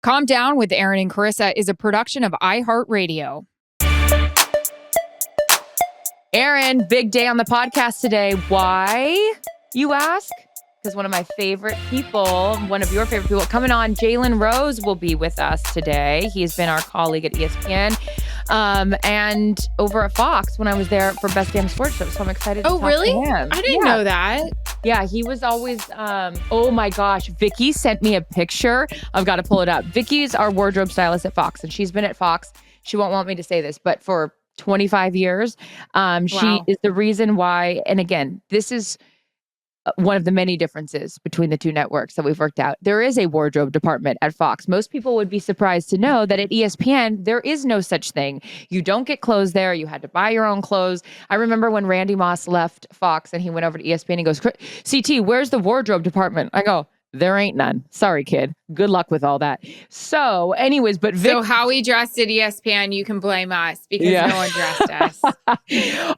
Calm Down with Erin and Charissa is a production of iHeartRadio. Erin, big day on the podcast today. Why, you ask? Because one of my favorite people, one of your favorite people coming on, Jalen Rose, will be with us today. He's been our colleague at ESPN and over at Fox when I was there for Best Damn Sports Show. So I'm excited to talk to him. I didn't know that. Yeah, he was always, oh my gosh, Vicky sent me a picture. I've got to pull it up. Vicky's our wardrobe stylist at Fox, and she's been at Fox. She won't want me to say this, but for 25 years. She is the reason why, and again, this is one of the many differences between the two networks that we've worked out. There is a wardrobe department at Fox. Most people would be surprised to know that at ESPN, there is no such thing. You don't get clothes there. You had to buy your own clothes. I remember when Randy Moss left Fox and he went over to ESPN, he goes, CT, where's the wardrobe department? I go, there ain't none. Sorry, kid. Good luck with all that. So anyways, but So how we dressed at ESPN, you can blame us because no one dressed us.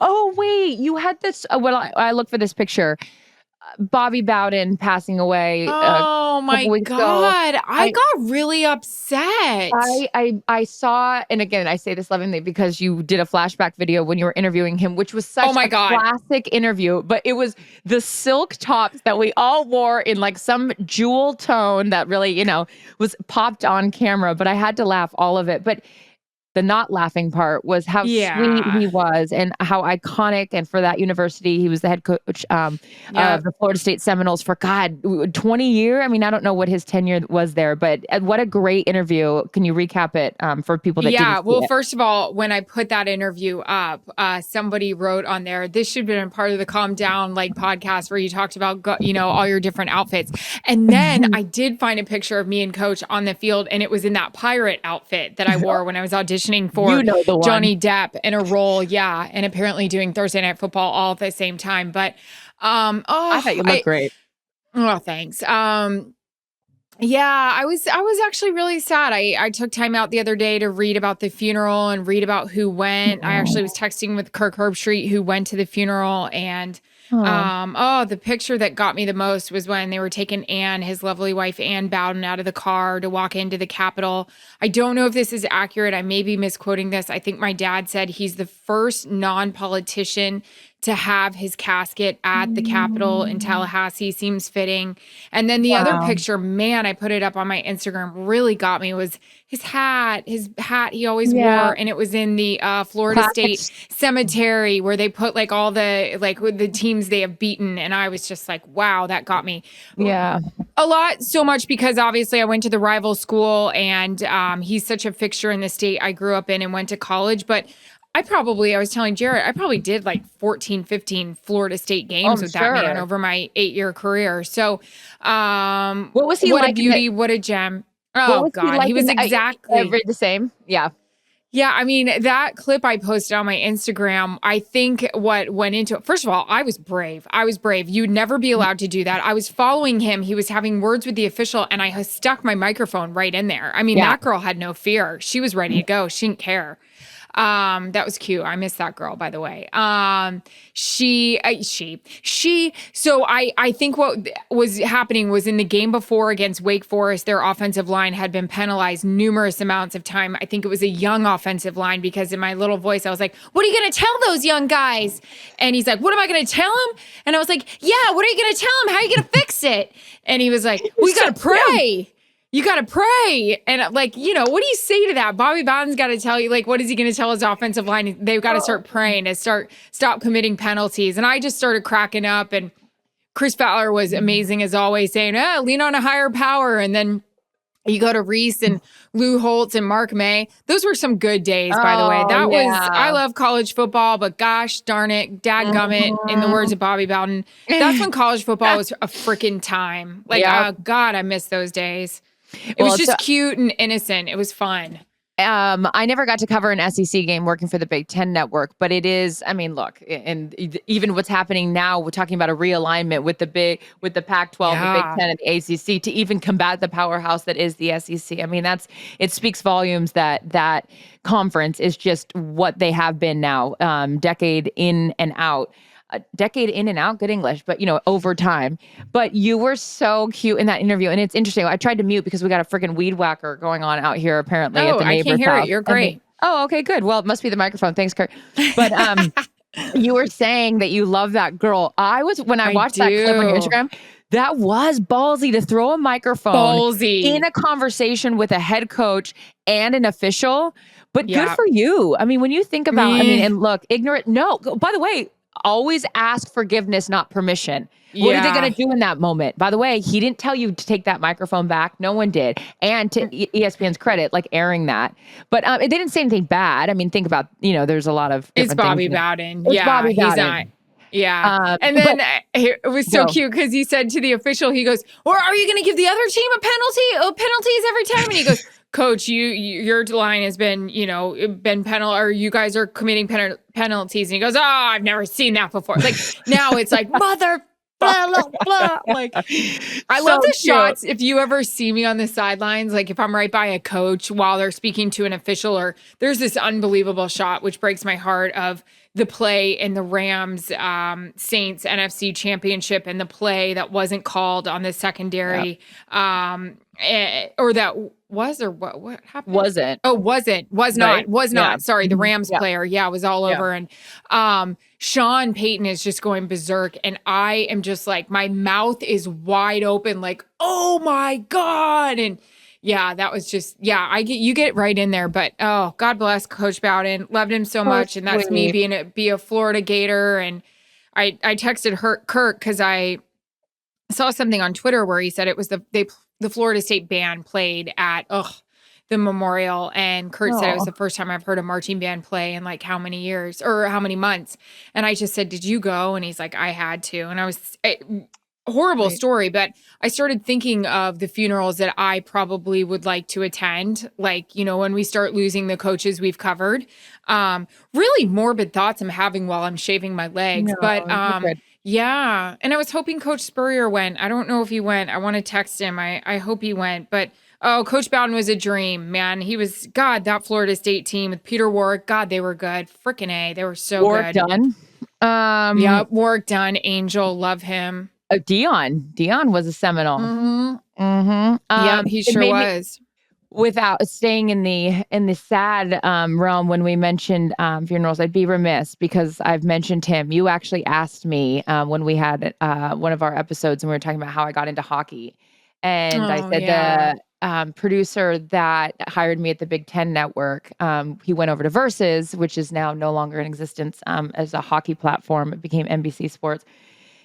Oh, wait, you had this. I look for this picture. Bobby Bowden passing away. Oh my God. I got really upset. I saw, and again, I say this lovingly because you did a flashback video when you were interviewing him, which was such a classic interview, but it was the silk tops that we all wore in like some jewel tone that really, was popped on camera, but I had to laugh all of it. But the not laughing part was how sweet he was and how iconic. And for that university, he was the head coach of the Florida State Seminoles for 20 years. I mean, I don't know what his tenure was there, but what a great interview. Can you recap it for people that didn't see it? First of all, when I put that interview up, somebody wrote on there, this should have been part of the Calm Down podcast where you talked about, all your different outfits. And then I did find a picture of me and Coach on the field, and it was in that pirate outfit that I wore when I was auditioning for Johnny Depp in a role, and apparently doing Thursday Night Football all at the same time. But I thought you looked great. Oh, thanks. I was actually really sad. I took time out the other day to read about the funeral and read about who went. I actually was texting with Kirk Herbstreit, who went to the funeral, and the picture that got me the most was when they were taking Ann, his lovely wife, Ann Bowden, out of the car to walk into the Capitol. I don't know if this is accurate. I may be misquoting this. I think my dad said he's the first non-politician to have his casket at the Capitol in Tallahassee. Seems fitting. And then the other picture, man, I put it up on my Instagram, really got me, was his hat he always wore. And it was in the Florida State Cemetery where they put like all the teams they have beaten. And I was just like, wow, that got me. Yeah. A lot, so much because obviously I went to the rival school and he's such a fixture in the state I grew up in and went to college. But I was telling Jared, I probably did like 14, 15 Florida State games with that man over my 8-year career. So, what was he like? What like? a beauty, what a gem. Oh God, he was exactly the same. Yeah. Yeah, I mean, that clip I posted on my Instagram, I think what went into it, first of all, I was brave. You'd never be allowed to do that. I was following him. He was having words with the official, and I stuck my microphone right in there. I mean, that girl had no fear. She was ready to go. She didn't care. That was cute. I miss that girl, by the way. So I think what was happening was in the game before against Wake Forest, their offensive line had been penalized numerous amounts of time. I think it was a young offensive line because in my little voice, I was like, what are you going to tell those young guys? And he's like, what am I going to tell them? And I was like, yeah, what are you going to tell them? How are you going to fix it? And he was like, we got to pray. You got to pray. And what do you say to that? Bobby Bowden's got to tell you, what is he going to tell his offensive line? They've got to start praying to stop committing penalties. And I just started cracking up. And Chris Fowler was amazing as always, saying, lean on a higher power. And then you go to Reese and Lou Holtz and Mark May. Those were some good days, by the way. I love college football, but gosh darn it, dadgummit, in the words of Bobby Bowden, that's when college football was a freaking time. Oh God, I miss those days. It was just cute and innocent. It was fun. I never got to cover an SEC game working for the Big Ten Network, but it is, look, and even what's happening now, we're talking about a realignment with the Pac-12, the Big Ten, and the ACC to even combat the powerhouse that is the SEC. It speaks volumes that conference is just what they have been now, decade in and out. a decade in and out, good English, but over time. But you were so cute in that interview. And it's interesting. I tried to mute because we got a freaking weed whacker going on out here apparently at the neighbor's I can't hear house. it. You're great. Oh, okay, good. Well, it must be the microphone. Thanks, Kurt. But you were saying that you love that girl. When I watched that clip on your Instagram, that was ballsy to throw a microphone in a conversation with a head coach and an official. But good for you. I mean, when you think about, and look, no, by the way, always ask forgiveness, not permission. What are they going to do in that moment? By the way, he didn't tell you to take that microphone back. No one did. And to ESPN's credit, like airing that. But they didn't say anything bad. I mean, think about, there's a lot of different It's Bobby things. Bowden. It's Bobby Bowden. He's not. Yeah. And then it was so cute because he said to the official, he goes, or are you going to give the other team a penalty? Oh, penalties every time. And he goes, Coach, your line has been, been penal, or you guys are committing penalties. And he goes, oh, I've never seen that before. Like now it's like mother blah, blah, blah. Like I love the shots. If you ever see me on the sidelines, like if I'm right by a coach while they're speaking to an official, or there's this unbelievable shot, which breaks my heart, of the play in the Rams Saints NFC championship, and the play that wasn't called on the secondary, or that was, or what happened? Wasn't. Oh, wasn't. Was not. Right? Was not. Yeah. Sorry, the Rams player. Yeah, was all over. And Sean Payton is just going berserk. And I am just like, my mouth is wide open, like, oh my God. And yeah, that was just, you get right in there. But oh, God bless Coach Bowden. Loved him so much. And that's me be a Florida Gator. And I texted Kirk because I saw something on Twitter where he said it was the Florida State band played at the Memorial, and Kurt said it was the first time I've heard a marching band play in like how many years or how many months. And I just said, did you go? And he's like, I had to. And I was horrible story, but I started thinking of the funerals that I probably would like to attend. Like, when we start losing the coaches we've covered, really morbid thoughts I'm having while I'm shaving my legs. But yeah. And I was hoping Coach Spurrier went. I don't know if he went. I want to text him. I hope he went. But Coach Bowden was a dream, man. He was, God, that Florida State team with Peter Warwick. God, they were good. Frickin' A. They were so Warwick good. Done. Warwick Dunn, Angel, love him. Dion was a Seminole. He sure was. Without staying in the sad realm, when we mentioned funerals, I'd be remiss because I've mentioned him. You actually asked me when we had one of our episodes and we were talking about how I got into hockey, and I said the producer that hired me at the Big Ten Network, he went over to Versus, which is now no longer in existence as a hockey platform. It became NBC Sports.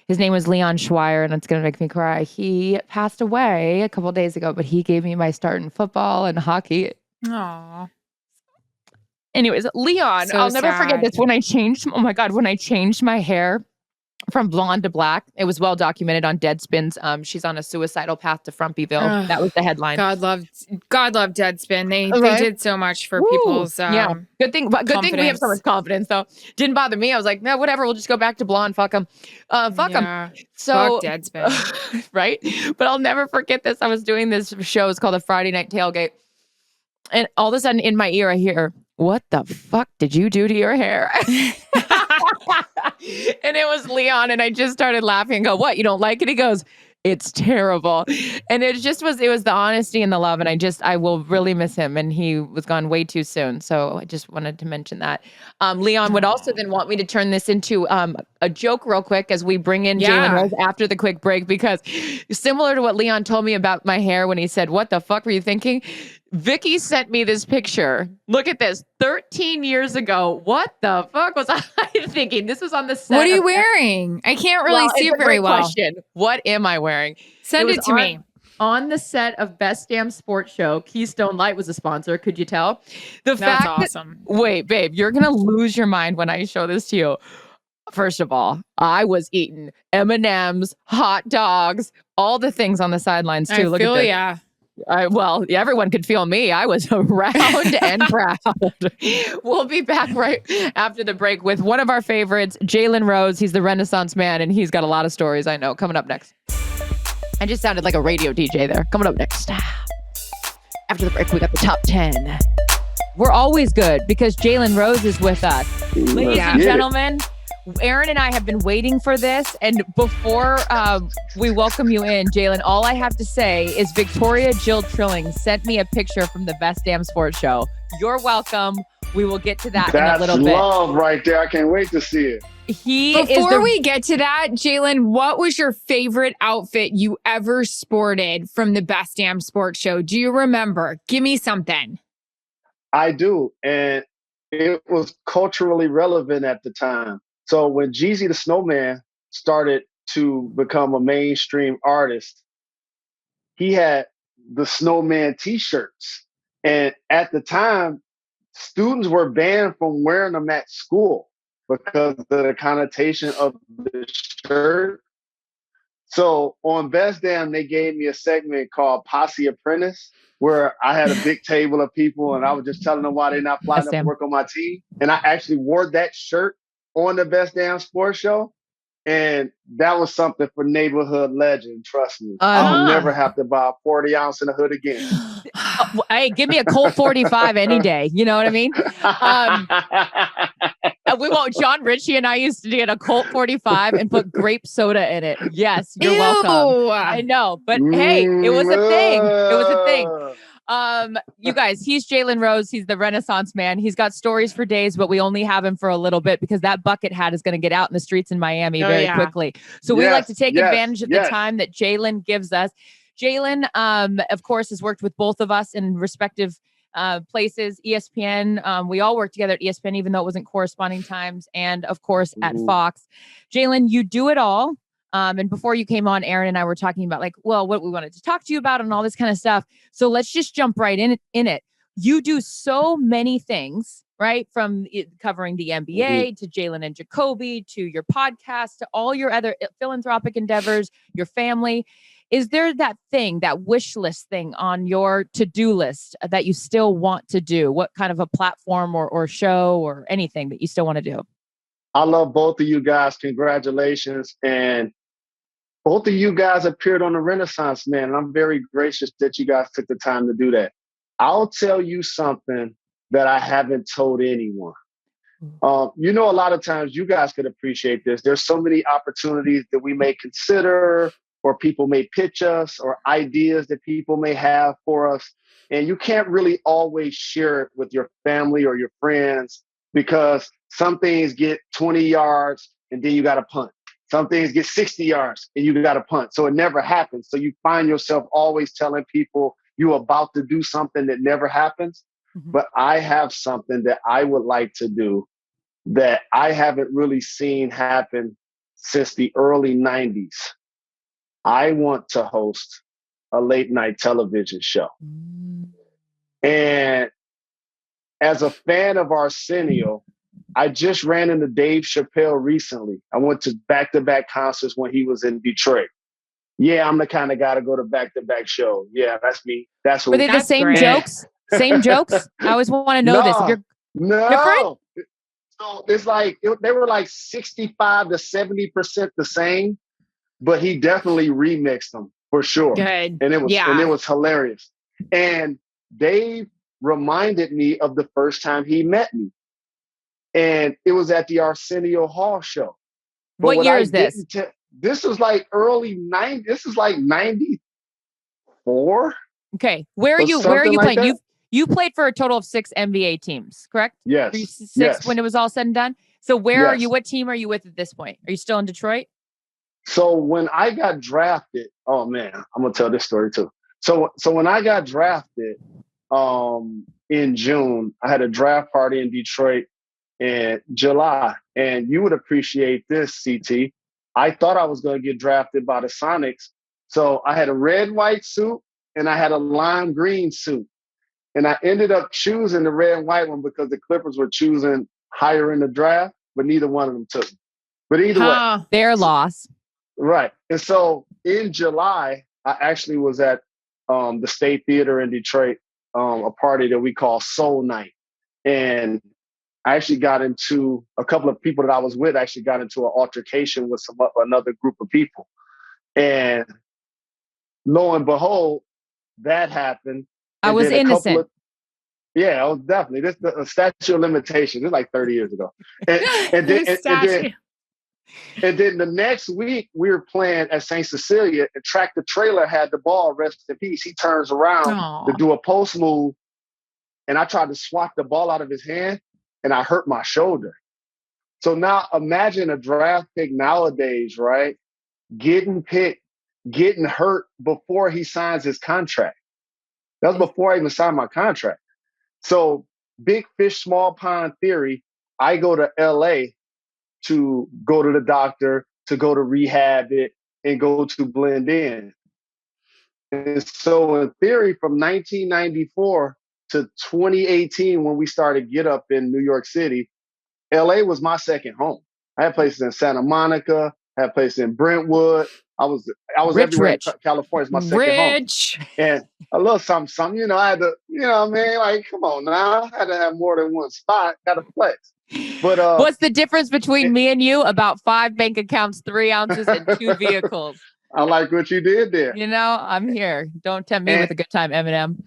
His name was Leon Schweier, and it's going to make me cry. He passed away a couple of days ago, but he gave me my start in football and hockey. Aww. Anyways, Leon, I'll never forget this. When I changed my hair from blonde to black, it was well documented on Deadspin's. She's on a suicidal path to Frumpyville. That was the headline. God loved Deadspin. They did so much for people's good thing we have so much confidence, though. Didn't bother me. I was like, no, whatever, we'll just go back to blonde. Fuck them. Fuck them. So fuck Deadspin. Right? But I'll never forget this. I was doing this show. It's called the Friday Night Tailgate. And all of a sudden in my ear I hear, what the fuck did you do to your hair? And it was Leon, and I just started laughing and go, what, you don't like it? He goes, it's terrible. And it was the honesty and the love, and I will really miss him, and he was gone way too soon. So I just wanted to mention that. Leon would also then want me to turn this into a joke real quick as we bring in Jalen Rose after the quick break, because similar to what Leon told me about my hair when he said, what the fuck were you thinking? Vicky sent me this picture. Look at this. 13 years ago. What the fuck was I thinking? This was on the set. What are you wearing? I can't really see it very well. Question. What am I wearing? Send it to me. On the set of Best Damn Sports Show, Keystone Light was a sponsor. Could you tell? That's awesome. Wait, babe, you're going to lose your mind when I show this to you. First of all, I was eating M&Ms, hot dogs, all the things on the sidelines too. Look at this. Everyone could feel me. I was around and proud. We'll be back right after the break with one of our favorites, Jalen Rose. He's the Renaissance man, and he's got a lot of stories, I know. Coming up next. I just sounded like a radio DJ there. Coming up next. After the break, we got the top 10. We're always good because Jalen Rose is with us. Ladies and gentlemen, Erin and I have been waiting for this. And before we welcome you in, Jalen, all I have to say is Victoria Jill Trilling sent me a picture from the Best Damn Sports Show. You're welcome. We will get to that in a little bit. That's love right there. I can't wait to see it. Before we get to that, Jalen, what was your favorite outfit you ever sported from the Best Damn Sports Show? Do you remember? Give me something. I do. And it was culturally relevant at the time. So when Jeezy the Snowman started to become a mainstream artist, he had the Snowman t-shirts. And at the time, students were banned from wearing them at school because of the connotation of the shirt. So on Best Damn, they gave me a segment called Posse Apprentice, where I had a big table of people and I was just telling them why they're not flying up to work on my team. And I actually wore that shirt on the Best Damn Sports Show. And that was something for neighborhood legend. Trust me. I'll never have to buy a 40 ounce in a hood again. Hey, give me a Colt 45 any day. You know what I mean? We won't. John Ritchie and I used to get a Colt 45 and put grape soda in it. Yes, you're welcome. I know, but hey, it was a thing. It was a thing. You guys, he's Jalen Rose. He's the Renaissance man. He's got stories for days, but we only have him for a little bit because that bucket hat is going to get out in the streets in Miami very quickly. So we like to take advantage of the time that Jalen gives us. Jalen, of course, has worked with both of us in respective places. ESPN, we all worked together at ESPN, even though it wasn't corresponding times, and of course at Fox. Jalen, you do it all. And before you came on, Erin and I were talking about what we wanted to talk to you about and all this kind of stuff. So let's just jump right in it. You do so many things, right? From covering the NBA to Jalen and Jacoby, to your podcast, to all your other philanthropic endeavors, your family. Is there that thing, that wish list thing on your to-do list that you still want to do? What kind of a platform or show or anything that you still want to do? I love both of you guys. Congratulations. And both of you guys appeared on the Renaissance Man, and I'm very gracious that you guys took the time to do that. I'll tell you something that I haven't told anyone. A lot of times you guys could appreciate this. There's so many opportunities that we may consider, or people may pitch us, or ideas that people may have for us. And you can't really always share it with your family or your friends because some things get 20 yards and then you got to punt. Some things get 60 yards and you got to punt. So it never happens. So you find yourself always telling people you're about to do something that never happens. But I have something that I would like to do that I haven't really seen happen since the early 90s. I want to host a late night television show. And as a fan of Arsenio, I just ran into Dave Chappelle recently. I went to back-to-back concerts when he was in Detroit. Yeah, I'm the kind of guy to go to back-to-back shows. Yeah, that's me. That's who. Were they the same jokes? Same jokes? I always want to know this. If you're different? So it's like they were like 65 to 70% the same, but he definitely remixed them for sure. Good. And it was hilarious. And Dave reminded me of the first time he met me. And it was at the Arsenio Hall show. But what year is this? This was like early 90s. This is like 94. Okay. Where are you playing? You played for a total of 6 NBA teams, correct? Yes. Were you 6 when it was all said and done? So where are you? What team are you with at this point? Are you still in Detroit? So when I got drafted, oh man, I'm gonna tell this story too. So when I got drafted in June, I had a draft party in Detroit in July. And you would appreciate this, CT. I thought I was going to get drafted by the Sonics. So I had a red, white suit and I had a lime green suit. And I ended up choosing the red and white one because the Clippers were choosing higher in the draft, but neither one of them took me. But either way. Their loss. Right. And so in July, I actually was at the State Theater in Detroit, a party that we call Soul Night. And I actually got into a couple of people that I was with, actually got into an altercation with another group of people. And lo and behold, that happened. I was innocent. Yeah, I was definitely. This the statute of limitations. It's like 30 years ago. And And then the next week, we were playing at St. Cecilia, and Tractor Trailer had the ball, rest in peace. He turns around to Aw. do a post move, and I tried to swat the ball out of his hand, and I hurt my shoulder. So now imagine a draft pick nowadays, right? Getting picked, getting hurt before he signs his contract. That was before I even signed my contract. So big fish, small pond theory. I go to LA to go to the doctor, to go to rehab it, and go to blend in. And so in theory, from 1994 to 2018, when we started Get Up in New York City, LA was my second home. I had places in Santa Monica, I had places in Brentwood. I was everywhere Rich. in California. It's my second home. And a little something, I had to, what I mean? Like, come on now. I had to have more than one spot. Got to flex. But what's the difference between me and you? About 5 bank accounts, 3 ounces, and 2 vehicles. I like what you did there. I'm here. Don't tempt me with a good time, Eminem.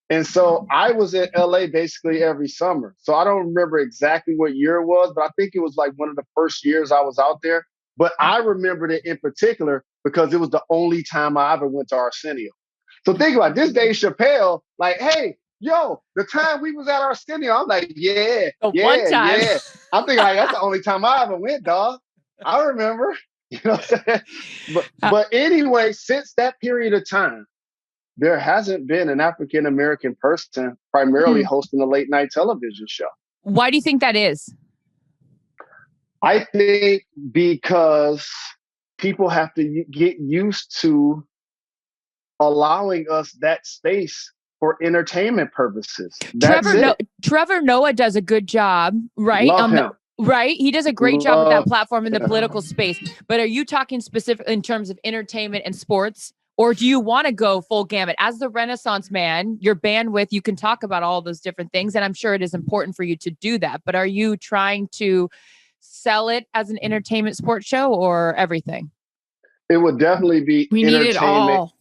And so I was in LA basically every summer. So I don't remember exactly what year it was, but I think it was like one of the first years I was out there. But I remembered it in particular because it was the only time I ever went to Arsenio. So think about it, this Dave Chappelle, like, hey, yo, the time we was at Arsenio, I'm like, one time. yeah. I'm thinking like, that's the only time I ever went, dog. I remember. You know what I'm saying? But anyway, since that period of time, there hasn't been an African-American person primarily hosting a late night television show. Why do you think that is? I think because people have to get used to allowing us that space for entertainment purposes. Trevor Noah does a good job, right? Love him. Right? He does a great job with that platform in the political space. But are you talking specifically in terms of entertainment and sports? Or do you want to go full gamut? As the Renaissance man, your bandwidth, you can talk about all those different things. And I'm sure it is important for you to do that. But are you trying to sell it as an entertainment sports show or everything? It would definitely be we entertainment. Need it all.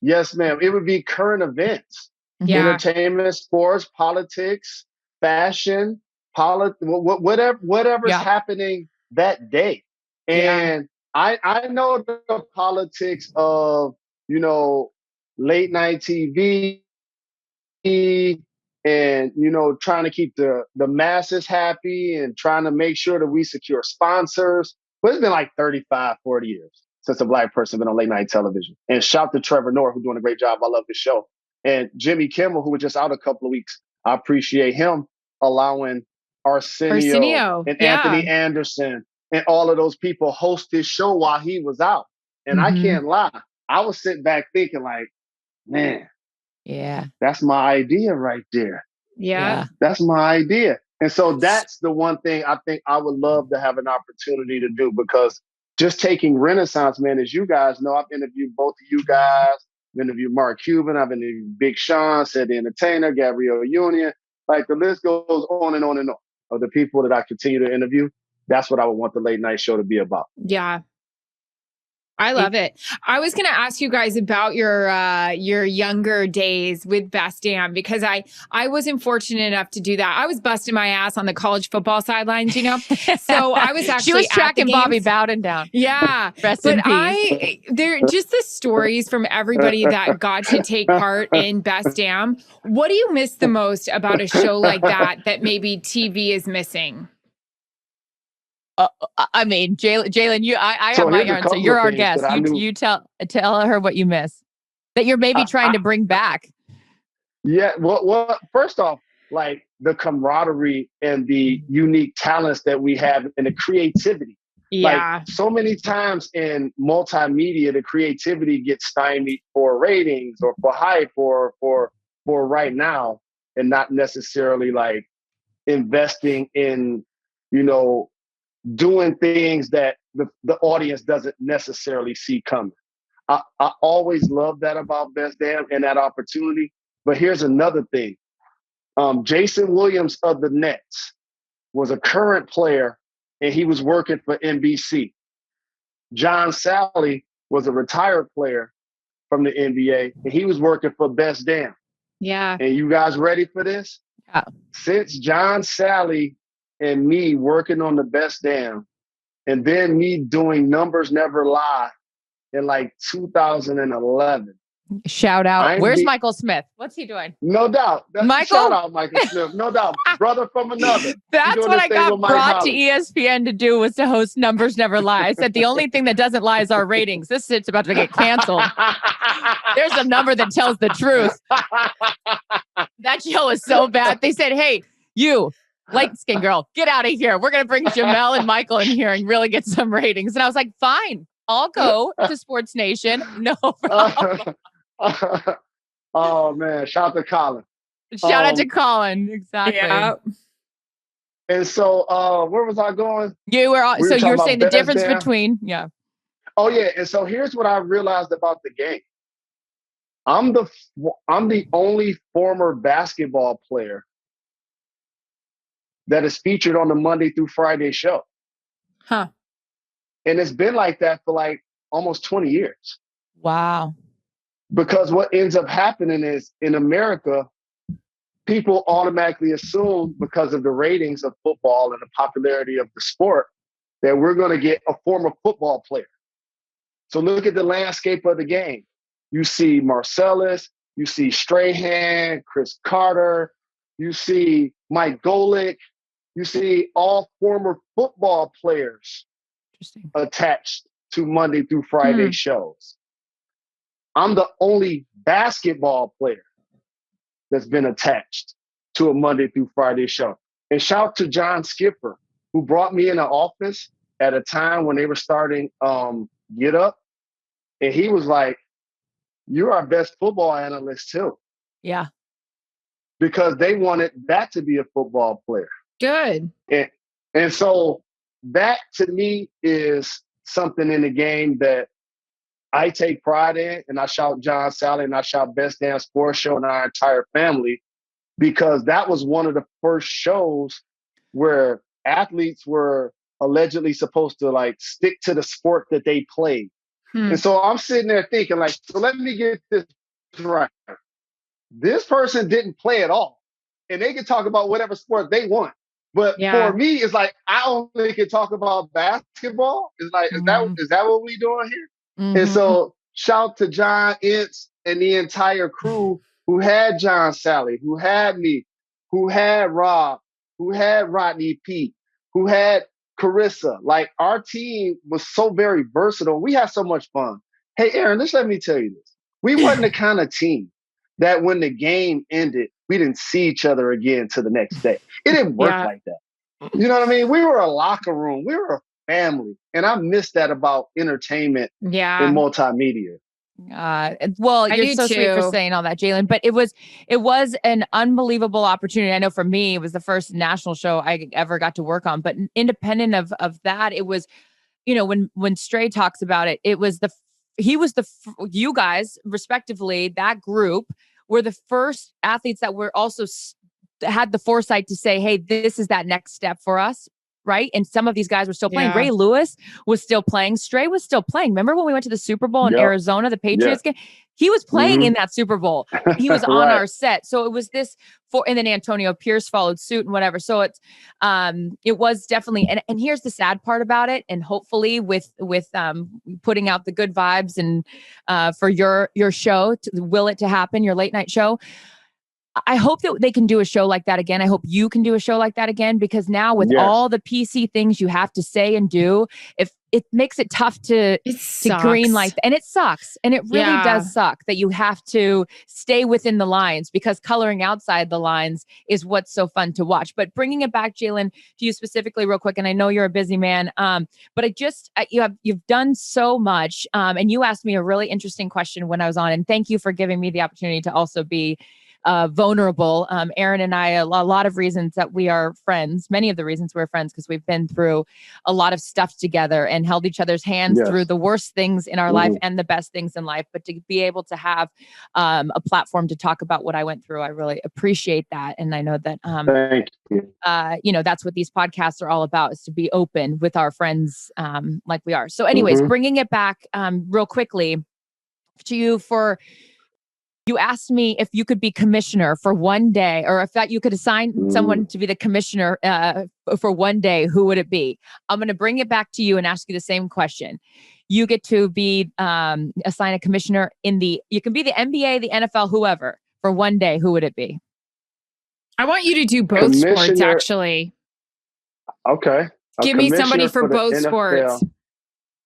Yes, ma'am. It would be current events. Yeah. Entertainment, sports, politics, fashion, whatever's happening that day. And I know the politics of, late night TV and, trying to keep the masses happy and trying to make sure that we secure sponsors. But it's been like 35, 40 years since a Black person been on late night television. And shout to Trevor Noah, who's doing a great job. I love the show. And Jimmy Kimmel, who was just out a couple of weeks. I appreciate him allowing Arsenio and Anthony Anderson and all of those people host his show while he was out. And I can't lie. I was sitting back thinking like, man, that's my idea right there. Yeah. That's my idea. And so that's the one thing I think I would love to have an opportunity to do, because just taking Renaissance, man, as you guys know, I've interviewed both of you guys. I've interviewed Mark Cuban. I've interviewed Big Sean, Said the Entertainer, Gabrielle Union. Like the list goes on and on and on of the people that I continue to interview. That's what I would want the late night show to be about. Yeah. I love it. I was going to ask you guys about your younger days with Best Damn, because I wasn't fortunate enough to do that. I was busting my ass on the college football sidelines, So I was actually she was tracking Bobby Bowden down. Yeah, Rest in peace. They're just the stories from everybody that got to take part in Best Damn. What do you miss the most about a show like that maybe TV is missing? I mean, Jalen, I have my answer. You're our guest. You tell her what you miss that you're maybe trying to bring back. Yeah. Well, first off, like the camaraderie and the unique talents that we have and the creativity. Yeah. Like so many times in multimedia, the creativity gets stymied for ratings or for hype or for right now, and not necessarily like investing in, doing things that the audience doesn't necessarily see coming. I always love that about Best Damn and that opportunity. But here's another thing. Jason Williams of the Nets was a current player, and he was working for NBC. John Sally was a retired player from the NBA, and he was working for Best Damn. Yeah. And you guys ready for this? Yeah. Since John Sally and me working on the Best Damn, and then me doing Numbers Never Lie in like 2011. Shout out. Where's Michael Smith? What's he doing? No doubt. Michael? Shout out Michael Smith. No doubt. Brother from another. That's what I got brought to ESPN to do, was to host Numbers Never Lie. I said the only thing that doesn't lie is our ratings. This shit's about to get canceled. There's a number that tells the truth. That show is so bad. They said, hey, you, light-skinned girl, get out of here. We're going to bring Jamel and Michael in here and really get some ratings. And I was like, fine, I'll go to SportsNation. No problem. Oh man, shout out to Colin. Shout out to Colin. Exactly. Yeah. And so where was I going? You were so you were saying the difference between Oh yeah, and so here's what I realized about the game. I'm the only former basketball player that is featured on the Monday through Friday show. Huh. And it's been like that for like almost 20 years. Wow. Because what ends up happening is, in America, people automatically assume, because of the ratings of football and the popularity of the sport, that we're going to get a former football player. So look at the landscape of the game. You see Marcellus, you see Strahan, Chris Carter, you see Mike Golick, you see all former football players attached to Monday through Friday shows. I'm the only basketball player that's been attached to a Monday through Friday show. And shout to John Skipper, who brought me in the office at a time when they were starting Get Up. And he was like, you're our best football analyst too. Yeah. Because they wanted that to be a football player. Good. And so that to me is something in the game that I take pride in, and I shout John Sally and I shout Best Damn Sports Show and our entire family, because that was one of the first shows where athletes were allegedly supposed to like stick to the sport that they played. And so I'm sitting there thinking like, so let me get this right. This person didn't play at all, and they can talk about whatever sport they want. But for me, it's like, I only can talk about basketball. It's like, is that what we doing here? And so shout to John Ince and the entire crew who had John Sally, who had me, who had Rob, who had Rodney P, who had Charissa. Like, our team was so very versatile. We had so much fun. Hey, Erin, just let me tell you this. We wasn't the kind of team that when the game ended, we didn't see each other again to the next day. It didn't work like that. You know what I mean? We were a locker room. We were a family. And I miss that about entertainment and multimedia. Well, you're so sweet for saying all that, Jalen. But it was an unbelievable opportunity. I know for me, it was the first national show I ever got to work on. But independent of that, it was, when Stray talks about it, it was you guys, respectively, that group were the first athletes that were also had the foresight to say, hey, this is that next step for us. Right. And some of these guys were still playing. Ray Lewis was still playing. Stray was still playing. Remember when we went to the Super Bowl in Arizona, the Patriots game? He was playing in that Super Bowl. He was on our set. So it was and then Antonio Pierce followed suit and whatever. So it was definitely, and here's the sad part about it. And hopefully with putting out the good vibes and for your show, will it to happen, your late night show, I hope that they can do a show like that again. I hope you can do a show like that again, because now with all the PC things you have to say and do, if it makes it tough to green light, and it sucks. And it really does suck that you have to stay within the lines, because coloring outside the lines is what's so fun to watch. But bringing it back, Jalen, to you specifically real quick, and I know you're a busy man, but you've done so much. And you asked me a really interesting question when I was on, and thank you for giving me the opportunity to also be vulnerable. Erin and I, a lot of reasons that we are friends, many of the reasons we're friends, because we've been through a lot of stuff together and held each other's hands through the worst things in our life and the best things in life. But to be able to have a platform to talk about what I went through, I really appreciate that. And I know that, thank you. That's what these podcasts are all about, is to be open with our friends like we are. So anyways, bringing it back real quickly to you for You asked me if you could be commissioner for one day, or if that you could assign someone to be the commissioner for one day, who would it be? I'm going to bring it back to you and ask you the same question. You get to be assign a commissioner you can be the NBA, the NFL, whoever, for one day. Who would it be? I want you to do both sports, actually. Okay. Give me somebody for both NFL, sports.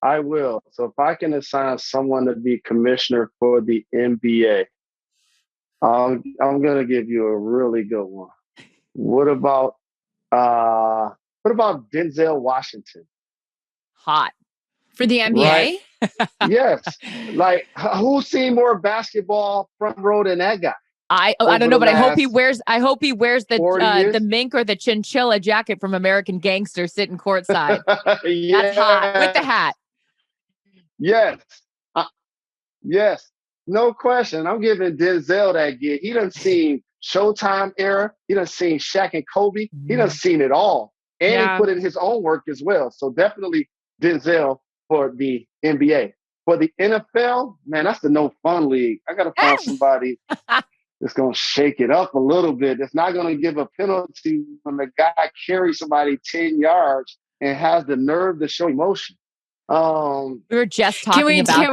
I will. So if I can assign someone to be commissioner for the NBA, I'm going to give you a really good one. What about Denzel Washington? Hot. For the NBA? Right? Yes. Like, who's seen more basketball front row than that guy? I don't know, but I hope he wears the mink or the chinchilla jacket from American Gangster sitting courtside. That's hot with the hat. Yes. Yes. No question. I'm giving Denzel that gig. He done seen Showtime era. He done seen Shaq and Kobe. He done seen it all. And he put in his own work as well. So definitely Denzel for the NBA. For the NFL, man, that's the no fun league. I got to find somebody that's going to shake it up a little bit. That's not going to give a penalty when the guy carries somebody 10 yards and has the nerve to show emotion. We were just talking about Can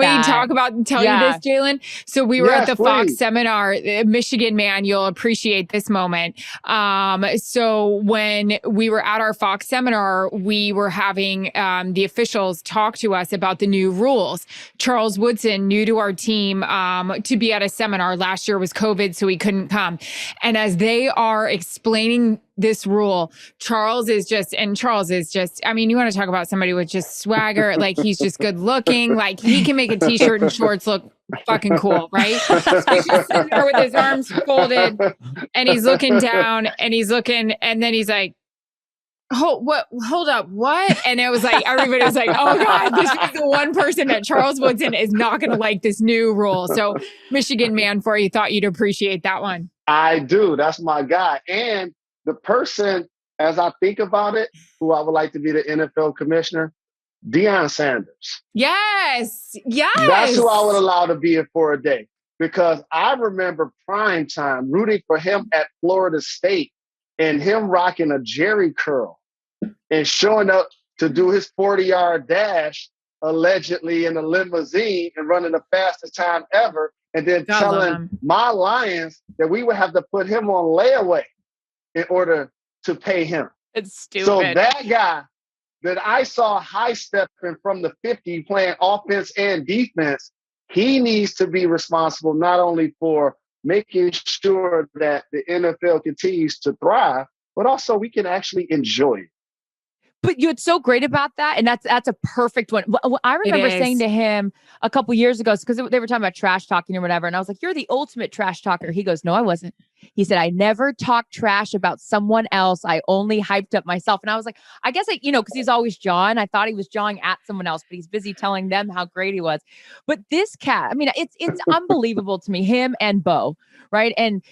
we tell you this, Jalen? So we were at the Fox seminar, Michigan man, you'll appreciate this moment. So when we were at our Fox seminar, we were having the officials talk to us about the new rules. Charles Woodson, new to our team, to be at a seminar. Last year was COVID, so he couldn't come. And as they are explaining this rule, Charles is just, I mean, you want to talk about somebody with just swagger, like he's just good looking, like he can make a t-shirt and shorts look fucking cool, right? So he's just sitting there with his arms folded and he's looking down and then he's like, hold up, what? And it was like, everybody was like, oh God, this is the one person that Charles Woodson is not going to like this new rule. So Michigan man for you, thought you'd appreciate that one. I do. That's my guy. And the person, as I think about it, who I would like to be the NFL commissioner, Deion Sanders. Yes. That's who I would allow to be it for a day. Because I remember prime time rooting for him at Florida State and him rocking a Jerry curl and showing up to do his 40-yard dash, allegedly in a limousine and running the fastest time ever. And then telling my Lions that we would have to put him on layaway in order to pay him. It's stupid. So that guy that I saw high stepping from the 50 playing offense and defense, he needs to be responsible not only for making sure that the NFL continues to thrive, but also we can actually enjoy it. But it's so great about that. And that's a perfect one. I remember saying to him a couple years ago, because they were talking about trash talking or whatever. And I was like, you're the ultimate trash talker. He goes, no, I wasn't. He said, I never talked trash about someone else. I only hyped up myself. And I was like, I guess because he's always jawing. I thought he was jawing at someone else, but he's busy telling them how great he was. But this cat, I mean, it's unbelievable to me, him and Bo, right? And,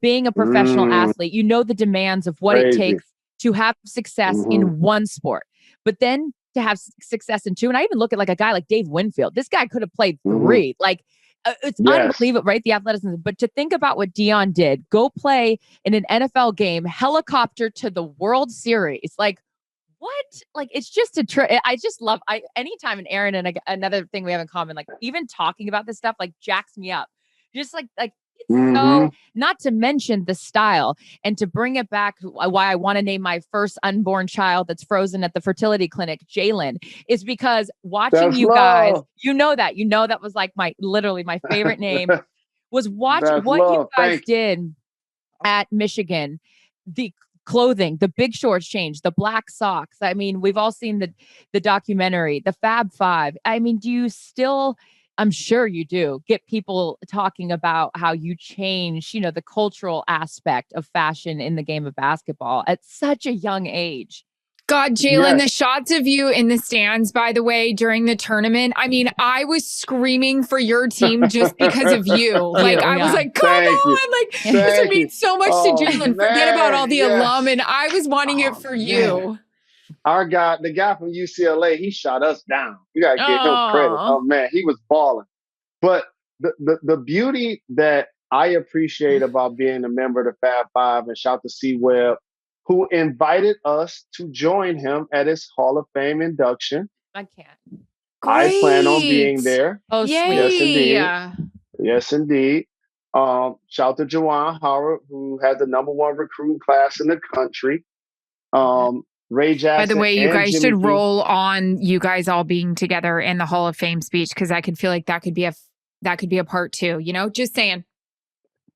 being a professional athlete, the demands of what it takes to have success in one sport, but then to have success in two. And I even look at like a guy like Dave Winfield. This guy could have played three. Like it's unbelievable, right? The athleticism. But to think about what Deion did, go play in an NFL game, helicopter to the World Series. Like what? Like it's just I just love, anytime in Erin and another thing we have in common, like even talking about this stuff, like jacks me up. Just like so, not to mention the style, and to bring it back, why I want to name my first unborn child that's frozen at the fertility clinic Jalen, is because watching guys, that was like literally my favorite name, was watching what you guys did at Michigan. The clothing, the big shorts change, the black socks. I mean, we've all seen the documentary, the Fab Five. I mean, do you still... I'm sure you do get people talking about how you change, the cultural aspect of fashion in the game of basketball at such a young age. God, Jalen, the shots of you in the stands, by the way, during the tournament, I mean, I was screaming for your team just because of you. Like, I was like, come on. Like, this would mean so much to Jalen. Forget about all the alum. And I was wanting it for you. Our guy, the guy from UCLA, he shot us down. You gotta give him credit. Oh man, he was balling. But the beauty that I appreciate about being a member of the Fab Five, and shout to C Webb, who invited us to join him at his Hall of Fame induction. I can't. I plan on being Great. there. Oh, sweet. Yes, Yay. indeed. Yes, indeed. Shout to Jawan Howard, who had the #1 recruiting class in the country. Ray Jackson. By the way, you and guys Jimmy should G. roll on you guys all being together in the Hall of Fame speech, because I could feel like that could be a part 2, just saying.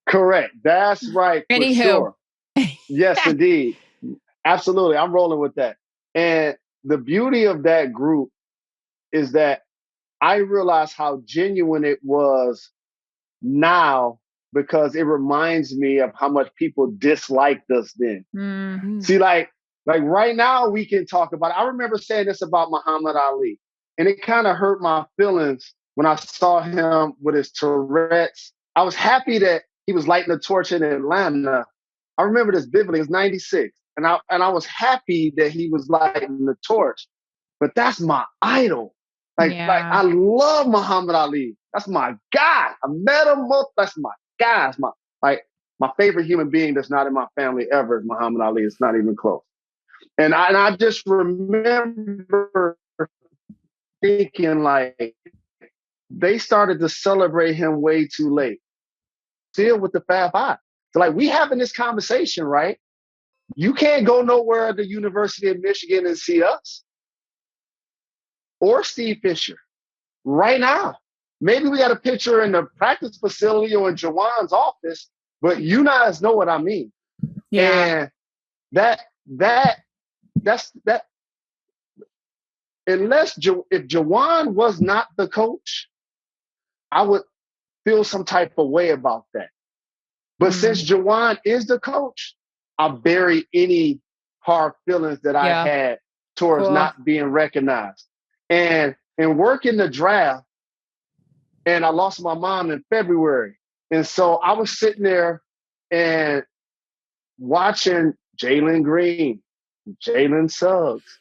Correct. That's right. For Anywho. sure. Yes, indeed. Absolutely. I'm rolling with that. And the beauty of that group is that I realize how genuine it was now, because it reminds me of how much people disliked us then. Mm-hmm. See, like right now we can talk about it. I remember saying this about Muhammad Ali, and it kind of hurt my feelings when I saw him with his Tourette's. I was happy that he was lighting the torch in Atlanta. I remember this vividly. It was '96, and I was happy that he was lighting the torch. But that's my idol. Like I love Muhammad Ali. That's my guy. I met him. That's my guy. That's my favorite human being that's not in my family ever is Muhammad Ali. It's not even close. And I just remember thinking, like, they started to celebrate him way too late. Still with the Fab Five. So, like, we having this conversation, right? You can't go nowhere at the University of Michigan and see us or Steve Fisher right now. Maybe we got a picture in the practice facility or in Jawan's office, but you guys know what I mean. Yeah. And that's unless if Jawan was not the coach, I would feel some type of way about that. But since Jawan is the coach, I bury any hard feelings that I had towards not being recognized. And working the draft, and I lost my mom in February. And so I was sitting there and watching Jalen Green, Jalen Suggs,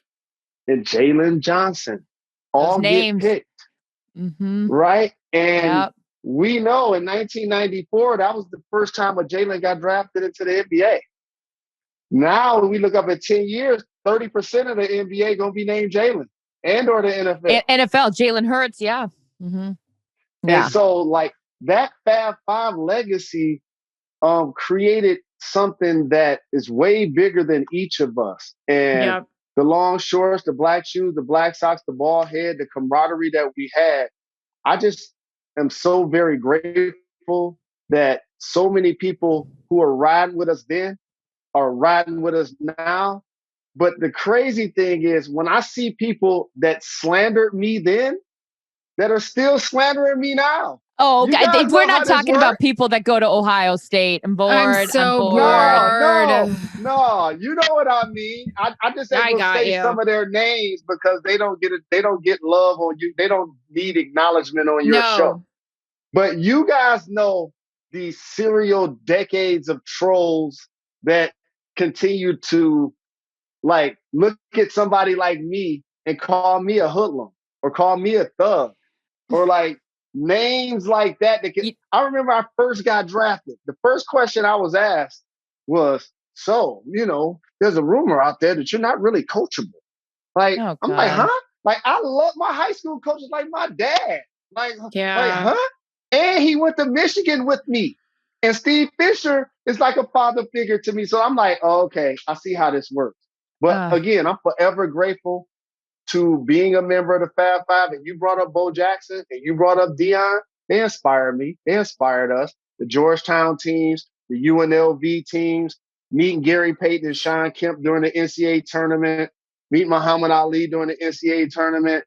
and Jalen Johnson all get picked. Mm-hmm. Right? And we know in 1994, that was the first time a Jalen got drafted into the NBA. Now, when we look up at 10 years, 30% of the NBA going to be named Jalen and or the NFL. NFL, Jalen Hurts, Mm-hmm. And so, like, that Fab Five legacy created something that is way bigger than each of us. And the long shorts, the black shoes, the black socks, the bald head, the camaraderie that we had, I just am so very grateful that so many people who are riding with us then are riding with us now. But the crazy thing is, when I see people that slandered me then that are still slandering me now. Oh, okay. We're not talking about people that go to Ohio State. I'm bored. I'm so bored. No. You know what I mean. I just ain't gonna say some of their names because they don't get it. They don't get love on you. They don't need acknowledgement on your show. But you guys know these serial decades of trolls that continue to, like, look at somebody like me and call me a hoodlum or call me a thug or like names like that. I remember I first got drafted. The first question I was asked was, so, there's a rumor out there that you're not really coachable. Like, I'm like, huh? Like, I love my high school coaches like my dad. Like, huh? And he went to Michigan with me. And Steve Fisher is like a father figure to me. So I'm like, oh, okay, I see how this works. But again, I'm forever grateful to being a member of the Fab Five. And you brought up Bo Jackson and you brought up Dion. They inspired me. They inspired us. The Georgetown teams, the UNLV teams, meeting Gary Payton and Sean Kemp during the NCAA tournament, meeting Muhammad Ali during the NCAA tournament,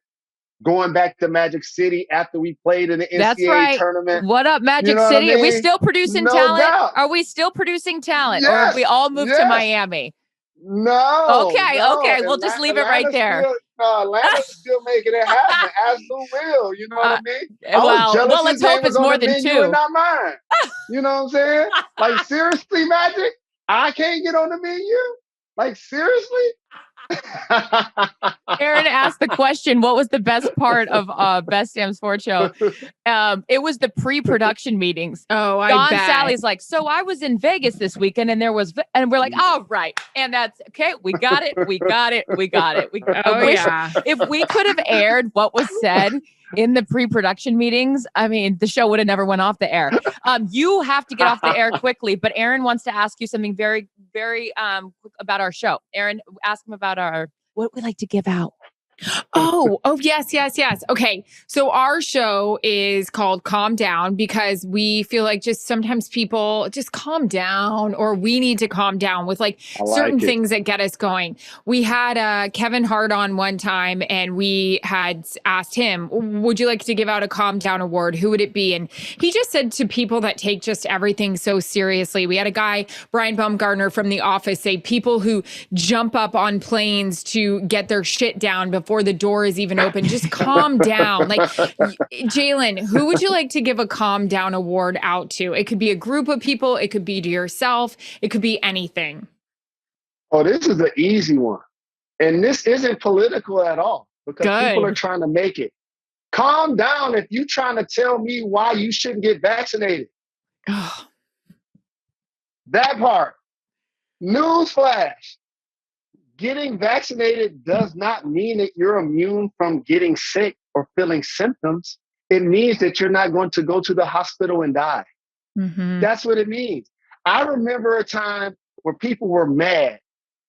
going back to Magic City after we played in the NCAA tournament. What up, Magic City? Are we still producing talent? Doubt. Are we still producing talent? Yes. Or have we all moved to Miami? No. Okay. We'll just leave it right there. Atlanta's still making it happen. As who will, you know what I mean? Well, let's hope it's more than two. And not mine. You know what I'm saying? Like, seriously, Magic? I can't get on the menu? Like, seriously? Erin asked the question, what was the best part of Best Damn Sports Show? It was the pre-production meetings. Oh, I Don bet. Sally's like, so I was in Vegas this weekend and and we're like, oh, right. And that's okay. We got it. We got it. We got it. If we could have aired what was said in the pre-production meetings, I mean, the show would have never went off the air. You have to get off the air quickly, but Erin wants to ask you something very, very quick about our show. Erin, ask him about what we like to give out. Oh, yes. Okay. So our show is called Calm Down because we feel like just sometimes people just calm down, or we need to calm down with certain things that get us going. We had Kevin Hart on one time, and we had asked him, would you like to give out a Calm Down award? Who would it be? And he just said to people that take just everything so seriously. We had a guy, Brian Baumgartner from The Office, say people who jump up on planes to get their shit down before the door is even open. Just calm down. Jalen, who would you like to give a Calm Down award out to? It could be a group of people. It could be to yourself. It could be anything. Oh, this is an easy one. And this isn't political at all because people are trying to make it. Calm down if you're trying to tell me why you shouldn't get vaccinated. That part. Newsflash. Getting vaccinated does not mean that you're immune from getting sick or feeling symptoms. It means that you're not going to go to the hospital and die. Mm-hmm. That's what it means. I remember a time where people were mad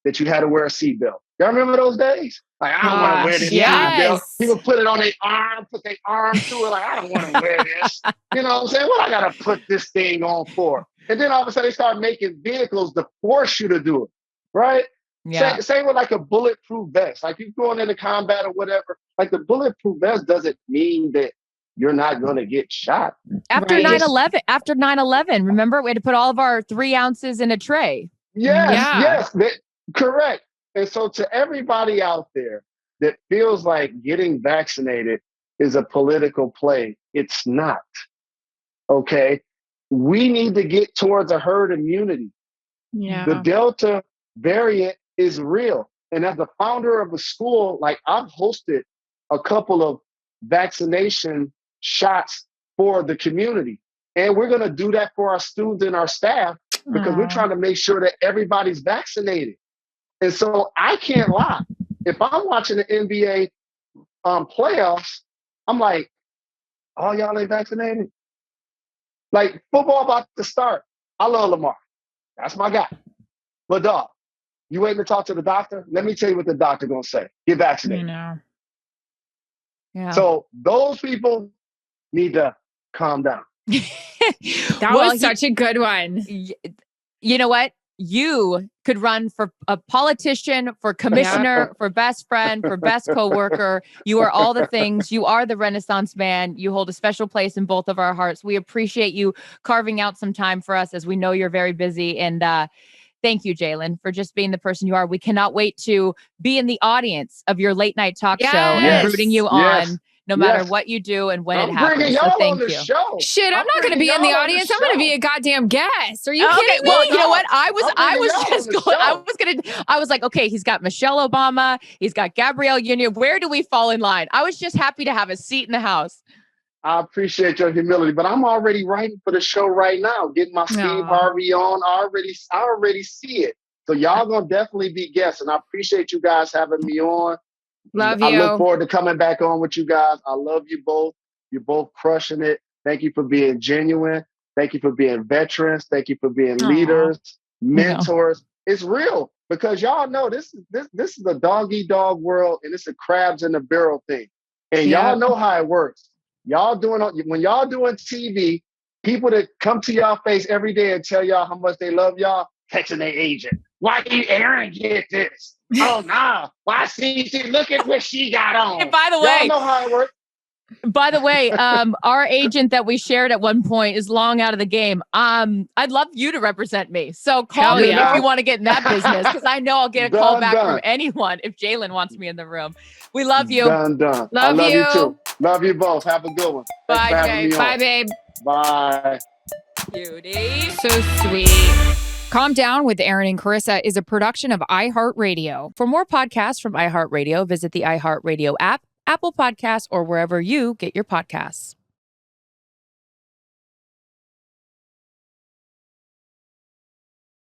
that you had to wear a seatbelt. Y'all remember those days? Like, I don't want to wear this seatbelt. People put it on their arm, put their arm through it. Like, I don't want to wear this. You know what I'm saying? What I got to put this thing on for? And then all of a sudden they start making vehicles to force you to do it, right? Yeah. Same with a bulletproof vest. Like you going into combat or whatever, the bulletproof vest doesn't mean that you're not going to get shot. After 9/11, remember we had to put all of our 3 ounces in a tray. Yes, correct. And so to everybody out there that feels like getting vaccinated is a political play, it's not. Okay. We need to get towards a herd immunity. Yeah. The Delta variant is real. And as the founder of a school, I've hosted a couple of vaccination shots for the community. And we're going to do that for our students and our staff because we're trying to make sure that everybody's vaccinated. And so I can't lie. If I'm watching the NBA playoffs, I'm like, oh, y'all ain't vaccinated? Football about to start. I love Lamar. That's my guy. But dog, you waiting to talk to the doctor? Let me tell you what the doctor gonna say. Get vaccinated. Yeah. So those people need to calm down. That was such a good one. You know what? You could run for a politician, for commissioner, for best friend, for best coworker. You are all the things. You are the Renaissance man. You hold a special place in both of our hearts. We appreciate you carving out some time for us as we know you're very busy. And thank you, Jalen, for just being the person you are. We cannot wait to be in the audience of your late night talk show and rooting you on no matter what you do and when it happens. So thank you. Shit, I'm not going to be in the audience. I'm going to be a goddamn guest. Are you kidding me? Well, you know what? I was like, okay, he's got Michelle Obama. He's got Gabrielle Union. Where do we fall in line? I was just happy to have a seat in the house. I appreciate your humility, but I'm already writing for the show right now, getting my Steve Harvey on. I already see it. So y'all gonna definitely be guests, and I appreciate you guys having me on. Love you. I look forward to coming back on with you guys. I love you both. You're both crushing it. Thank you for being genuine. Thank you for being veterans. Thank you for being leaders, mentors. It's real because y'all know this is a dog-eat-dog world, and it's a crabs in the barrel thing. And y'all know how it works. When y'all doing TV, people that come to y'all face every day and tell y'all how much they love y'all, texting their agent. Why you Erin get this? Oh no. Why CC? Look at what she got on. And by the way, y'all know how it works. By the way, our agent that we shared at one point is long out of the game. I'd love you to represent me. So call me if you want to get in that business, because I know I'll get a call back from anyone if Jalen wants me in the room. We love you. Done. Love you too. Love you both. Have a good one. Bye, babe. Bye, babe. Bye. Beauty. So sweet. Calm Down with Erin and Charissa is a production of iHeartRadio. For more podcasts from iHeartRadio, visit the iHeartRadio app, Apple Podcasts, or wherever you get your podcasts.